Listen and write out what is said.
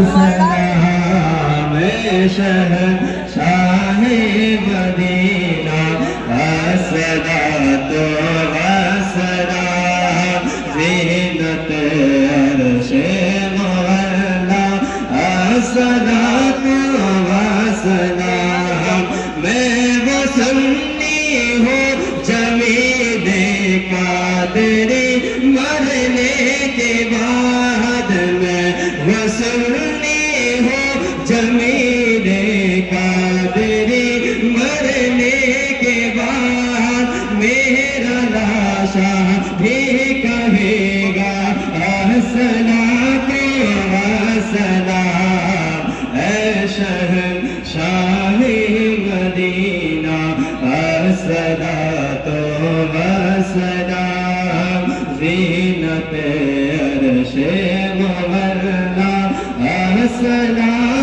सलाम शहंशाह मदीना अस्सलातु वस्सलाम ज़ीनत अर्श मौला अस्सलातु वस्सलाम मैं वो सुन्नी हूँ जमीद कादरी मरने के बाद मैं वो सुन्नी हूँ जमीद कादरी मरने के बाद मेरा लाशा भी कहेगा अस्सलातु वस्सलाम ऐ शहंशाह मदीना अस्सलातु वस्सलाम ज़ीनत अर्श मौला अस्सलाम